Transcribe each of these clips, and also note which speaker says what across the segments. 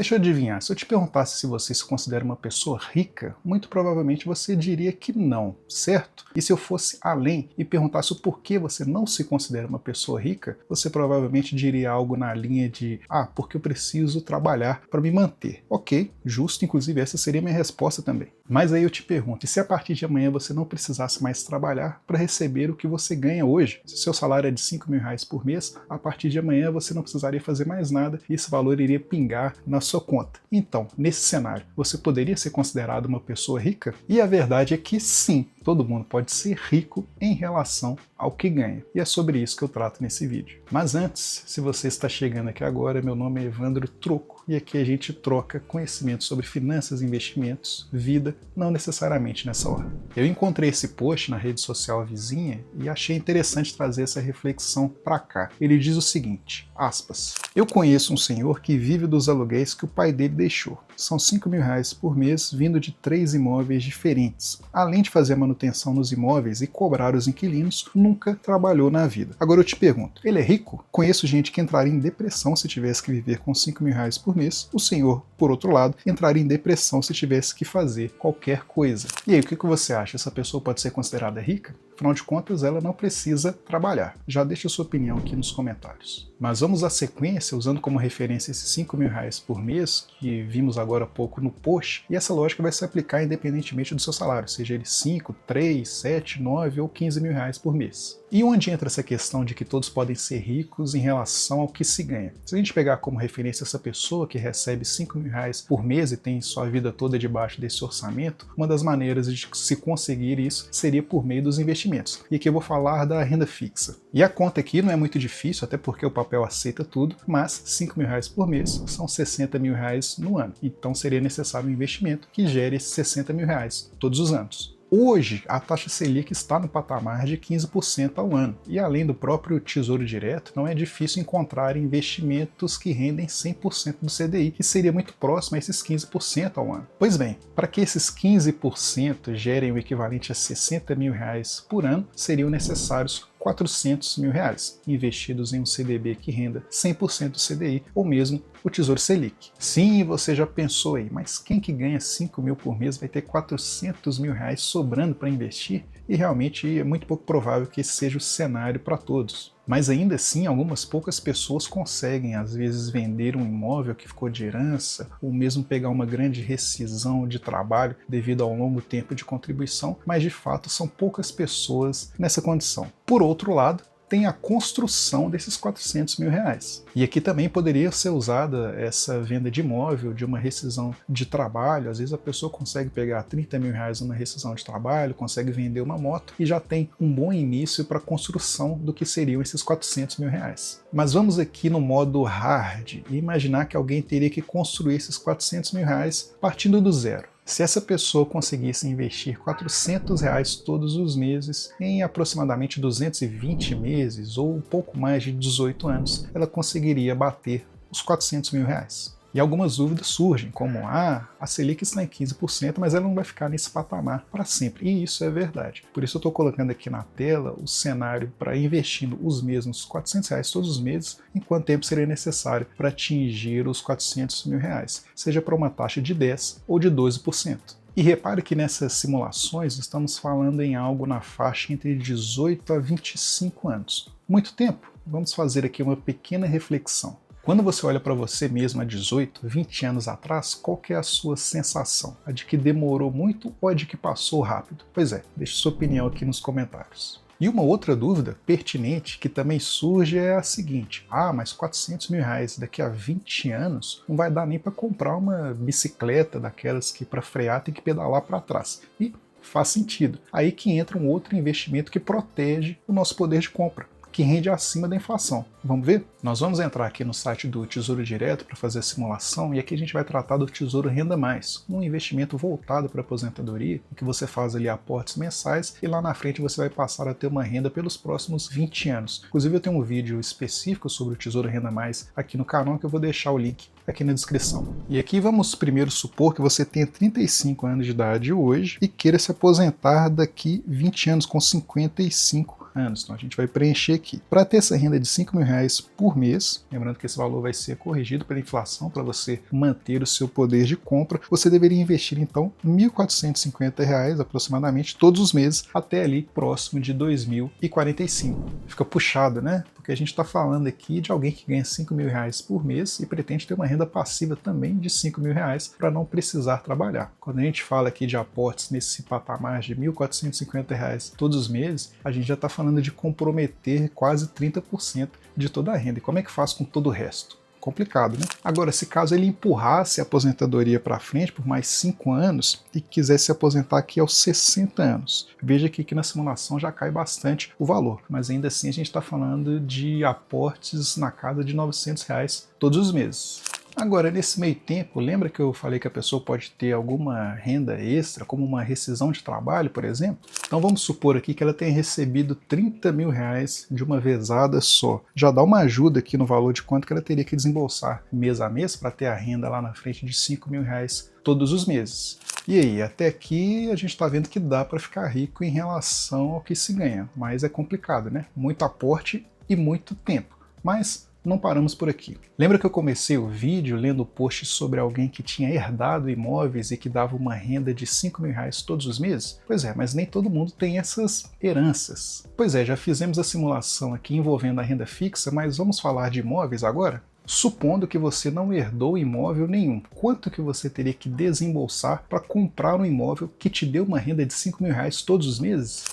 Speaker 1: Deixa eu adivinhar, se eu te perguntasse se você se considera uma pessoa rica, muito provavelmente você diria que não, certo? E se eu fosse além e perguntasse o porquê você não se considera uma pessoa rica, você provavelmente diria algo na linha de porque eu preciso trabalhar para me manter. Ok, justo, inclusive essa seria a minha resposta também. Mas aí eu te pergunto, e se a partir de amanhã você não precisasse mais trabalhar para receber o que você ganha hoje? Se o seu salário é de R$ 5.000 por mês, a partir de amanhã você não precisaria fazer mais nada e esse valor iria pingar na sua conta. Então, nesse cenário, você poderia ser considerado uma pessoa rica? E a verdade é que sim, todo mundo pode ser rico em relação ao que ganha. E é sobre isso que eu trato nesse vídeo. Mas antes, se você está chegando aqui agora, meu nome é Evandro Troco e aqui a gente troca conhecimento sobre finanças, investimentos, vida, não necessariamente nessa ordem. Eu encontrei esse post na rede social vizinha e achei interessante trazer essa reflexão para cá. Ele diz o seguinte, aspas, eu conheço um senhor que vive dos aluguéis que o pai dele deixou. São R$ 5.000 por mês vindo de 3 imóveis diferentes. Além de fazer a manutenção nos imóveis e cobrar os inquilinos, nunca trabalhou na vida. Agora eu te pergunto, ele é rico? Conheço gente que entraria em depressão se tivesse que viver com R$ 5.000 por mês. O senhor, por outro lado, entraria em depressão se tivesse que fazer qualquer coisa. E aí, o que você acha? Essa pessoa pode ser considerada rica? Afinal de contas, ela não precisa trabalhar. Já deixa a sua opinião aqui nos comentários. Mas vamos à sequência, usando como referência esses R$ 5.000 por mês, que vimos agora há pouco no post, e essa lógica vai se aplicar independentemente do seu salário, seja ele 5, 3, 7, 9 ou R$ 15.000 por mês. E onde entra essa questão de que todos podem ser ricos em relação ao que se ganha? Se a gente pegar como referência essa pessoa que recebe R$ 5.000 por mês e tem sua vida toda debaixo desse orçamento, uma das maneiras de se conseguir isso seria por meio dos investimentos. E aqui eu vou falar da renda fixa. E a conta aqui não é muito difícil, até porque o papel aceita tudo, mas R$ 5.000 por mês são R$ 60.000 no ano. Então seria necessário um investimento que gere esses R$ 60.000 todos os anos. Hoje, a taxa Selic está no patamar de 15% ao ano. E além do próprio Tesouro Direto, não é difícil encontrar investimentos que rendem 100% do CDI, que seria muito próximo a esses 15% ao ano. Pois bem, para que esses 15% gerem o equivalente a R$ 60.000 por ano, seriam necessários R$ 400.000 investidos em um CDB que renda 100% do CDI ou mesmo o Tesouro Selic. Sim, você já pensou aí, mas quem que ganha 5 mil por mês vai ter R$ 400.000 sobrando para investir? E realmente é muito pouco provável que esse seja o cenário para todos. Mas ainda assim, algumas poucas pessoas conseguem, às vezes, vender um imóvel que ficou de herança, ou mesmo pegar uma grande rescisão de trabalho devido ao longo tempo de contribuição, mas de fato são poucas pessoas nessa condição. Por outro lado, tem a construção desses R$ 400.000. E aqui também poderia ser usada essa venda de imóvel, de uma rescisão de trabalho. Às vezes a pessoa consegue pegar R$ 30.000 numa rescisão de trabalho, consegue vender uma moto e já tem um bom início para a construção do que seriam esses R$ 400.000. Mas vamos aqui no modo hard e imaginar que alguém teria que construir esses R$ 400.000 partindo do zero. Se essa pessoa conseguisse investir R$ 400 todos os meses, em aproximadamente 220 meses ou um pouco mais de 18 anos, ela conseguiria bater os R$ 400.000. E algumas dúvidas surgem, como a Selic está em 15%, mas ela não vai ficar nesse patamar para sempre. E isso é verdade. Por isso eu estou colocando aqui na tela o cenário para investindo os mesmos R$ 400 todos os meses, em quanto tempo seria necessário para atingir os R$ 400.000, seja para uma taxa de 10% ou de 12%. E repare que nessas simulações estamos falando em algo na faixa entre 18 a 25 anos. Muito tempo? Vamos fazer aqui uma pequena reflexão. Quando você olha para você mesmo há 18, 20 anos atrás, qual que é a sua sensação? A de que demorou muito ou a de que passou rápido? Pois é, deixe sua opinião aqui nos comentários. E uma outra dúvida pertinente que também surge é a seguinte, mas R$ 400.000 daqui a 20 anos não vai dar nem para comprar uma bicicleta daquelas que para frear tem que pedalar para trás. E faz sentido. Aí que entra um outro investimento que protege o nosso poder de compra, que rende acima da inflação. Vamos ver? Nós vamos entrar aqui no site do Tesouro Direto para fazer a simulação e aqui a gente vai tratar do Tesouro Renda Mais, um investimento voltado para a aposentadoria, em que você faz ali aportes mensais e lá na frente você vai passar a ter uma renda pelos próximos 20 anos. Inclusive eu tenho um vídeo específico sobre o Tesouro Renda Mais aqui no canal que eu vou deixar o link aqui na descrição. E aqui vamos primeiro supor que você tenha 35 anos de idade hoje e queira se aposentar daqui 20 anos com 55 anos. Então a gente vai preencher aqui. Para ter essa renda de R$ 5.000 por mês, lembrando que esse valor vai ser corrigido pela inflação para você manter o seu poder de compra, você deveria investir então R$ 1.450 aproximadamente todos os meses até ali próximo de 2045. Fica puxado, né? Porque a gente está falando aqui de alguém que ganha R$ 5.000 por mês e pretende ter uma renda passiva também de R$ 5.000 para não precisar trabalhar. Quando a gente fala aqui de aportes nesse patamar de R$ 1.450 todos os meses, a gente já está falando de comprometer quase 30% de toda a renda. E como é que faz com todo o resto? Complicado, né? Agora, se caso ele empurrasse a aposentadoria para frente por mais 5 anos e quisesse se aposentar aqui aos 60 anos, veja que na simulação já cai bastante o valor, mas ainda assim a gente está falando de aportes na casa de R$ 900 todos os meses. Agora, nesse meio tempo, lembra que eu falei que a pessoa pode ter alguma renda extra, como uma rescisão de trabalho, por exemplo? Então vamos supor aqui que ela tenha recebido R$ 30.000 de uma vezada só. Já dá uma ajuda aqui no valor de quanto que ela teria que desembolsar mês a mês para ter a renda lá na frente de R$ 5.000 todos os meses. E aí, até aqui a gente está vendo que dá para ficar rico em relação ao que se ganha, mas é complicado, né? Muito aporte e muito tempo. Mas não paramos por aqui. Lembra que eu comecei o vídeo lendo post sobre alguém que tinha herdado imóveis e que dava uma renda de R$ 5.000 todos os meses? Pois é, mas nem todo mundo tem essas heranças. Pois é, já fizemos a simulação aqui envolvendo a renda fixa, mas vamos falar de imóveis agora? Supondo que você não herdou imóvel nenhum, quanto que você teria que desembolsar para comprar um imóvel que te deu uma renda de R$ 5.000 todos os meses?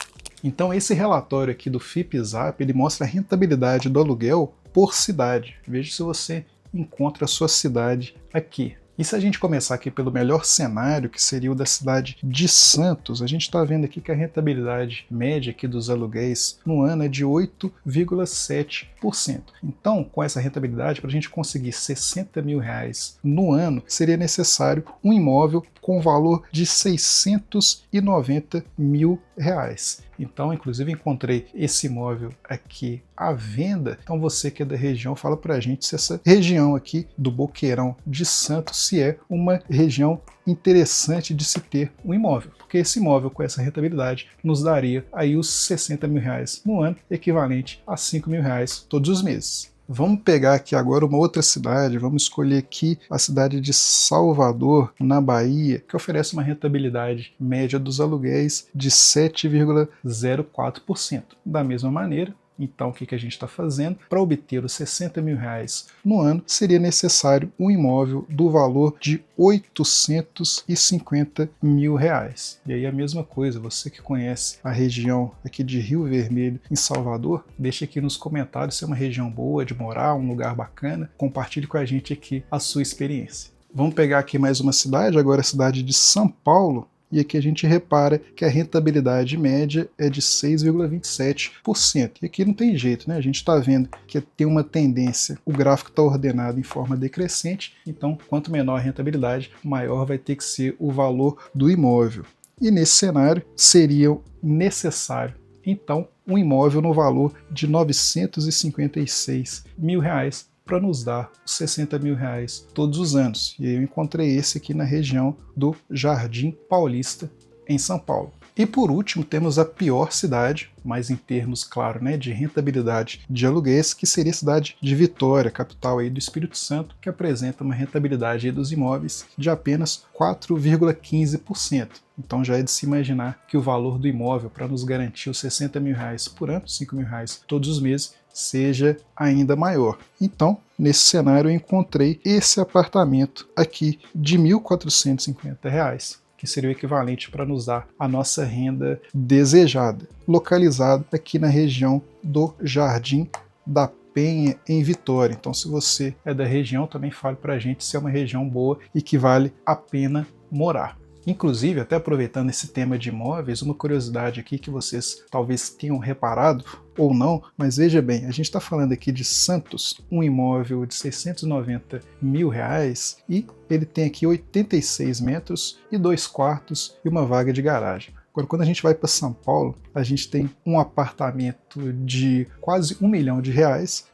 Speaker 1: Então esse relatório aqui do FIPZAP, ele mostra a rentabilidade do aluguel por cidade. Veja se você encontra a sua cidade aqui. E se a gente começar aqui pelo melhor cenário, que seria o da cidade de Santos, a gente está vendo aqui que a rentabilidade média aqui dos aluguéis no ano é de 8,7%. Então, com essa rentabilidade, para a gente conseguir R$ 60.000 no ano, seria necessário um imóvel com valor de R$ 690.000. Então, inclusive, encontrei esse imóvel aqui à venda. Então, você que é da região, fala pra gente se essa região aqui do Boqueirão de Santos se é uma região interessante de se ter um imóvel, porque esse imóvel com essa rentabilidade nos daria aí os R$ 60.000 no ano, equivalente a R$ 5.000 todos os meses. Vamos pegar aqui agora uma outra cidade, vamos escolher aqui a cidade de Salvador, na Bahia, que oferece uma rentabilidade média dos aluguéis de 7,04%. Da mesma maneira, então o que a gente está fazendo? Para obter os R$ 60.000 no ano, seria necessário um imóvel do valor de R$ 850.000. E aí a mesma coisa, você que conhece a região aqui de Rio Vermelho, em Salvador, deixa aqui nos comentários se é uma região boa de morar, um lugar bacana, compartilhe com a gente aqui a sua experiência. Vamos pegar aqui mais uma cidade, agora a cidade de São Paulo. E aqui a gente repara que a rentabilidade média é de 6,27%. E aqui não tem jeito, né? A gente está vendo que tem uma tendência, o gráfico está ordenado em forma decrescente, então quanto menor a rentabilidade, maior vai ter que ser o valor do imóvel. E nesse cenário seria necessário, então, um imóvel no valor de R$ 956.000 para nos dar os R$ 60.000 todos os anos. E aí eu encontrei esse aqui na região do Jardim Paulista, em São Paulo. E por último temos a pior cidade, mas em termos, claro, né, de rentabilidade de aluguéis, que seria a cidade de Vitória, capital aí do Espírito Santo, que apresenta uma rentabilidade aí dos imóveis de apenas 4,15%. Então já é de se imaginar que o valor do imóvel para nos garantir os R$ 60.000 por ano, R$ 5.000 todos os meses, seja ainda maior. Então, nesse cenário eu encontrei esse apartamento aqui de R$ 1.450, que seria o equivalente para nos dar a nossa renda desejada, localizado aqui na região do Jardim da Penha, em Vitória. Então, se você é da região, também fale para a gente se é uma região boa e que vale a pena morar. Inclusive, até aproveitando esse tema de imóveis, uma curiosidade aqui que vocês talvez tenham reparado ou não, mas veja bem, a gente está falando aqui de Santos, um imóvel de R$ 690.000 e ele tem aqui 86 metros e 2 quartos e uma vaga de garagem. Agora, quando a gente vai para São Paulo, a gente tem um apartamento de quase R$ 1 milhão,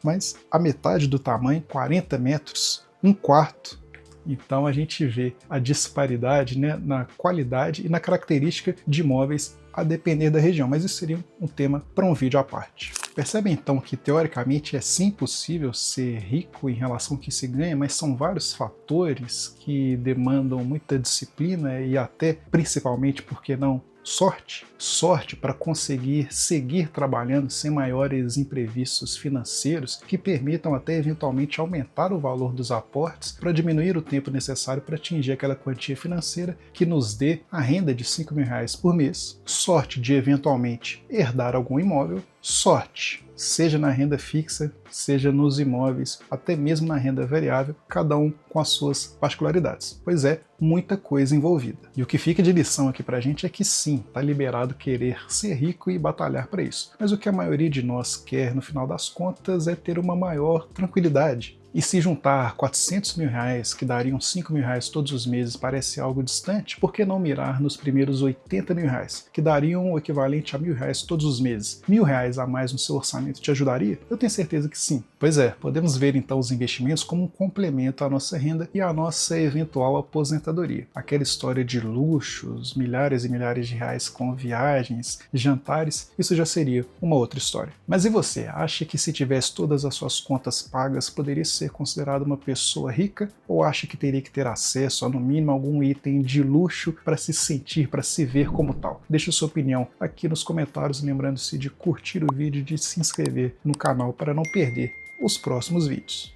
Speaker 1: mas a metade do tamanho, 40 metros, um quarto, Então a gente vê a disparidade, né, na qualidade e na característica de imóveis a depender da região, mas isso seria um tema para um vídeo à parte. Percebe então que teoricamente é sim possível ser rico em relação ao que se ganha, mas são vários fatores que demandam muita disciplina e até, principalmente, por que não, sorte. Sorte para conseguir seguir trabalhando sem maiores imprevistos financeiros que permitam até eventualmente aumentar o valor dos aportes para diminuir o tempo necessário para atingir aquela quantia financeira que nos dê a renda de R$ 5.000 por mês. Sorte de eventualmente herdar algum imóvel. Sorte, seja na renda fixa, seja nos imóveis, até mesmo na renda variável, cada um com as suas particularidades. Pois é, muita coisa envolvida. E o que fica de lição aqui pra gente é que sim, tá liberado querer ser rico e batalhar para isso. Mas o que a maioria de nós quer, no final das contas, é ter uma maior tranquilidade. E se juntar R$ 400.000, que dariam R$ 5.000 todos os meses, parece algo distante, por que não mirar nos primeiros R$ 80.000, que dariam o equivalente a R$ 1.000 todos os meses? R$ 1.000 a mais no seu orçamento te ajudaria? Eu tenho certeza que sim. Pois é, podemos ver então os investimentos como um complemento à nossa renda e à nossa eventual aposentadoria. Aquela história de luxos, milhares e milhares de reais com viagens, jantares, isso já seria uma outra história. Mas e você? Acha que se tivesse todas as suas contas pagas, poderia ser considerado uma pessoa rica, ou acha que teria que ter acesso a no mínimo algum item de luxo para se sentir, para se ver como tal? Deixe sua opinião aqui nos comentários, lembrando-se de curtir o vídeo e de se inscrever no canal para não perder os próximos vídeos.